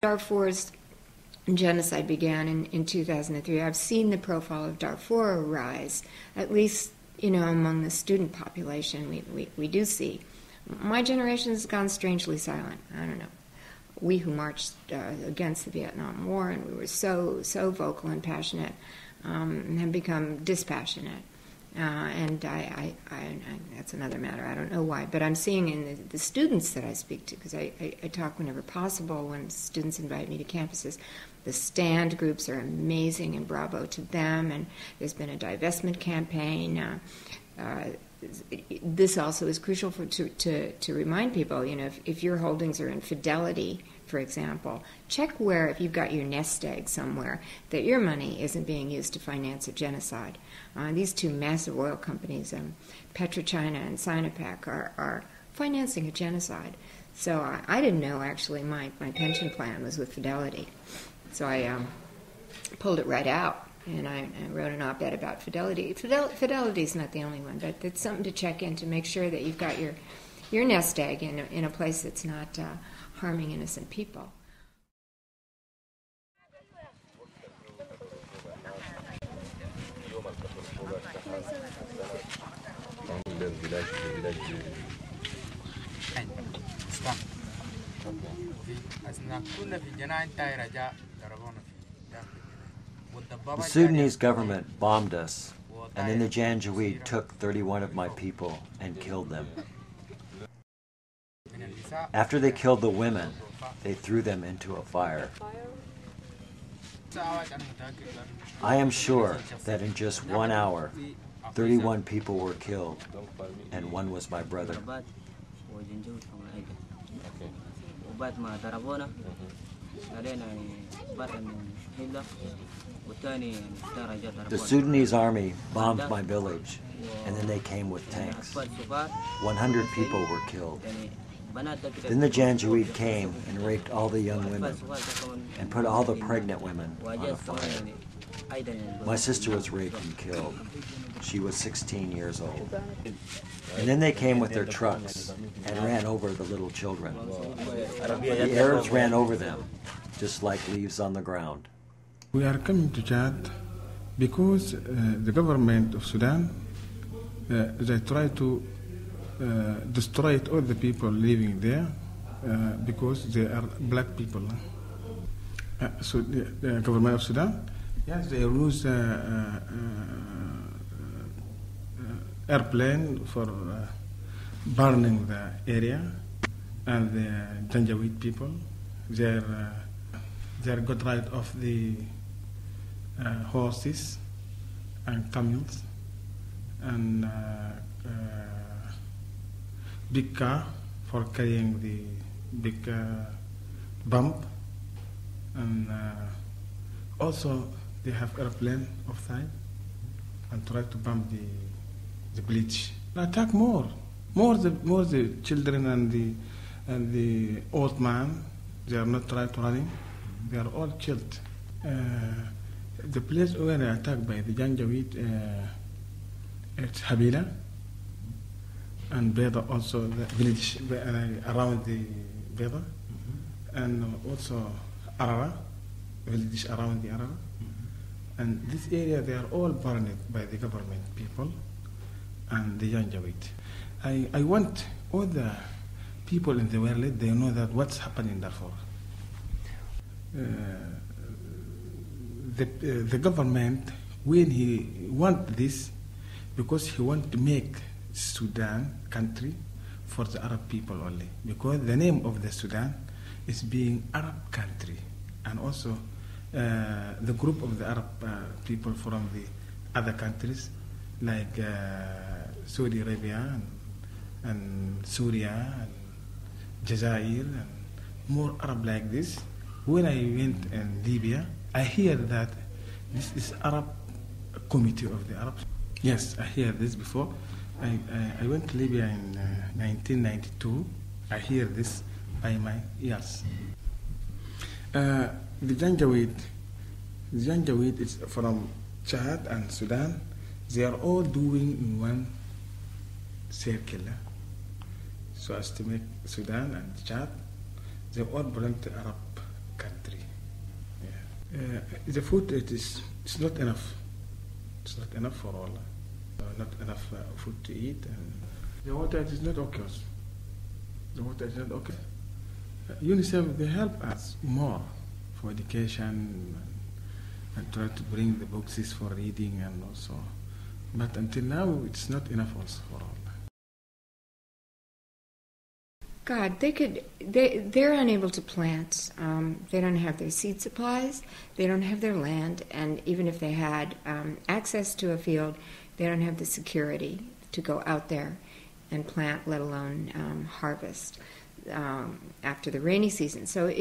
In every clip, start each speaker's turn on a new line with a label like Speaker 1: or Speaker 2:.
Speaker 1: Darfur's genocide began in 2003. I've seen the profile of Darfur rise, at least, among the student population. We do see. My generation has gone strangely silent. I don't know. We who marched against the Vietnam War, and we were so vocal and passionate, have become dispassionate. And I that's another matter. I don't know why, but I'm seeing in the students that I speak to, because I talk whenever possible when students invite me to campuses. The stand groups are amazing, and bravo to them. And there's been a divestment campaign. This also is crucial to remind people. If your holdings are in Fidelity, for example, check where, if you've got your nest egg somewhere, that your money isn't being used to finance a genocide. These two massive oil companies, PetroChina and Sinopec, are financing a genocide. So I didn't know, actually, my pension plan was with Fidelity. So I pulled it right out, and I wrote an op-ed about Fidelity. Fidelity's not the only one, but it's something to check in to make sure that you've got your nest egg in a place that's not harming innocent people.
Speaker 2: The Sudanese government bombed us, and then the Janjaweed took 31 of my people and killed them. After they killed the women, they threw them into a fire. I am sure that in just 1 hour, 31 people were killed, and one was my brother. The Sudanese army bombed my village, and then they came with tanks. 100 people were killed. Then the Janjaweed came and raped all the young women and put all the pregnant women on a fire. My sister was raped and killed. She was 16 years old. And then they came with their trucks and ran over the little children. The Arabs ran over them, just like leaves on the ground.
Speaker 3: We are coming to Chad because the government of Sudan, they try to destroy all the people living there because they are black people. So the government of Sudan, yes, they use airplane for burning the area, and the Janjaweed people, they got rid of the horses and camels and big car for carrying the big bomb, and also they have airplane outside and try to bomb the village. Attack more the children and the old man. They are not trying to run. They are all killed. The place where they attacked by the Janjaweed, it's Habila, and Beda also, the village around the Beda, and also Arara, village around the Arara. And this area, they are all burned by the government people and the Janjaweed. I want all the people in the world, they know that what's happening in Darfur. The government, when he want this, because he want to make Sudan country for the Arab people only, because the name of the Sudan is being Arab country, and also the group of the Arab people from the other countries like Saudi Arabia and Syria and Jazair and more Arab like this. When I went in Libya, I hear that this is Arab committee of the Arabs. Yes, I hear this before. I went to Libya in 1992. I hear this by my ears. The Janjaweed is from Chad and Sudan. They are all doing in one circle, so as to make Sudan and Chad, they all belong to Arab country. the food it's not enough. It's not enough for all. Not enough food to eat. And the water is not okay. The water is not okay. UNICEF, they help us more for education and try to bring the boxes for reading and also. But until now, it's not enough also for all.
Speaker 1: God, they're unable to plant. They don't have their seed supplies. They don't have their land. And even if they had access to a field, they don't have the security to go out there and plant, let alone harvest after the rainy season. So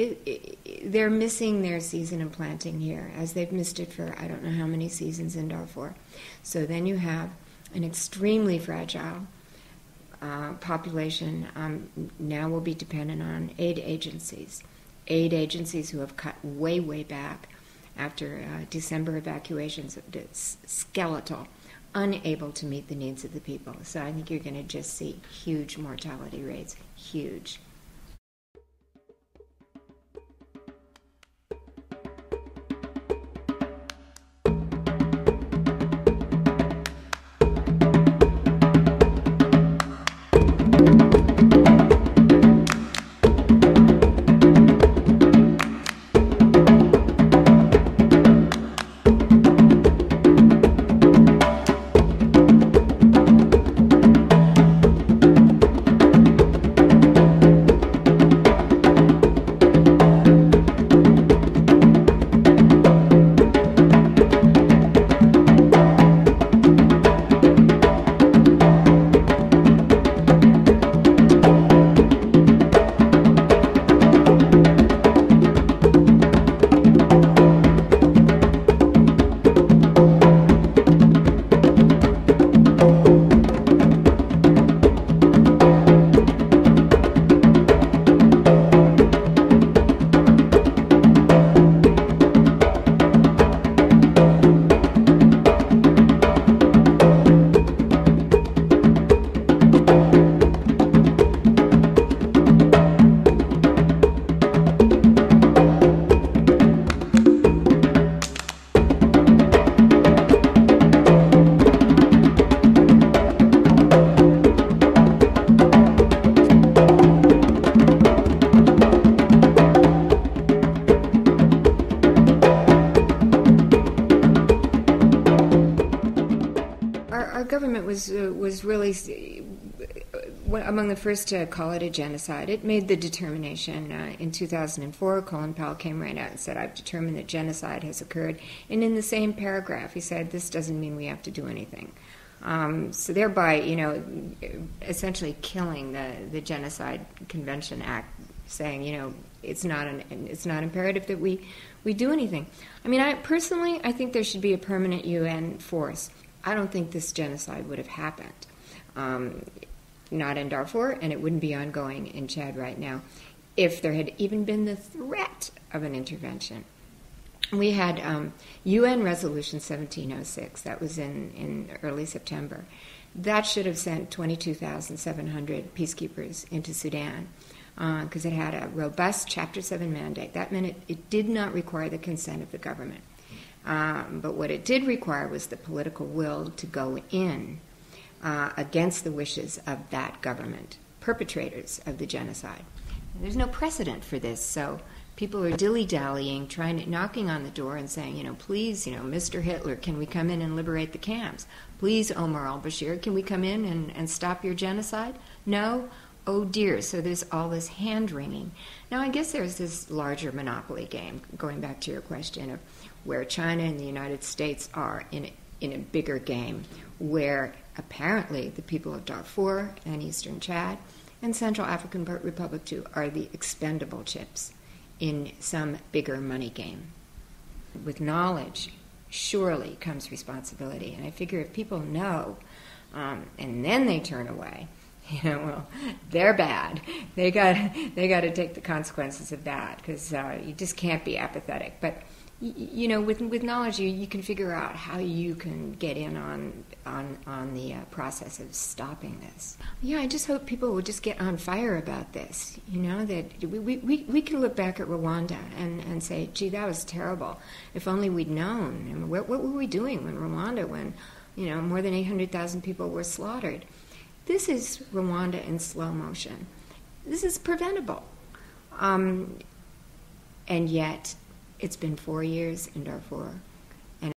Speaker 1: they're missing their season of planting here, as they've missed it for I don't know how many seasons in Darfur. So then you have an extremely fragile population. Now will be dependent on aid agencies who have cut way back after December evacuations, skeletal, unable to meet the needs of the people. So I think you're going to just see huge mortality rates, huge. Was really among the first to call it a genocide. It made the determination in 2004. Colin Powell came right out and said, "I've determined that genocide has occurred." And in the same paragraph, he said, "This doesn't mean we have to do anything." So thereby, essentially killing the Genocide Convention Act, saying, it's not imperative that we do anything. I mean, I think there should be a permanent UN force. I don't think this genocide would have happened, not in Darfur, and it wouldn't be ongoing in Chad right now, if there had even been the threat of an intervention. We had UN Resolution 1706, that was in early September. That should have sent 22,700 peacekeepers into Sudan, because it had a robust Chapter 7 mandate. That meant it did not require the consent of the government. But what it did require was the political will to go in against the wishes of that government, perpetrators of the genocide. And there's no precedent for this, so people are dilly-dallying, knocking on the door and saying, please, Mr. Hitler, can we come in and liberate the camps? Please, Omar al-Bashir, can we come in and stop your genocide? No? Oh dear, so there's all this hand-wringing. Now, I guess there's this larger monopoly game, going back to your question of where China and the United States are in a bigger game, where apparently the people of Darfur and Eastern Chad and Central African Republic too are the expendable chips in some bigger money game. With knowledge, surely comes responsibility. And I figure if people know and then they turn away, Well, they're bad. They got to take the consequences of that, because you just can't be apathetic. But with knowledge, you can figure out how you can get in on the process of stopping this. Yeah, I just hope people will just get on fire about this. That we can look back at Rwanda and say, gee, that was terrible. If only we'd known. And what were we doing when more than 800,000 people were slaughtered? This is Rwanda in slow motion. This is preventable. And yet, it's been 4 years in Darfur.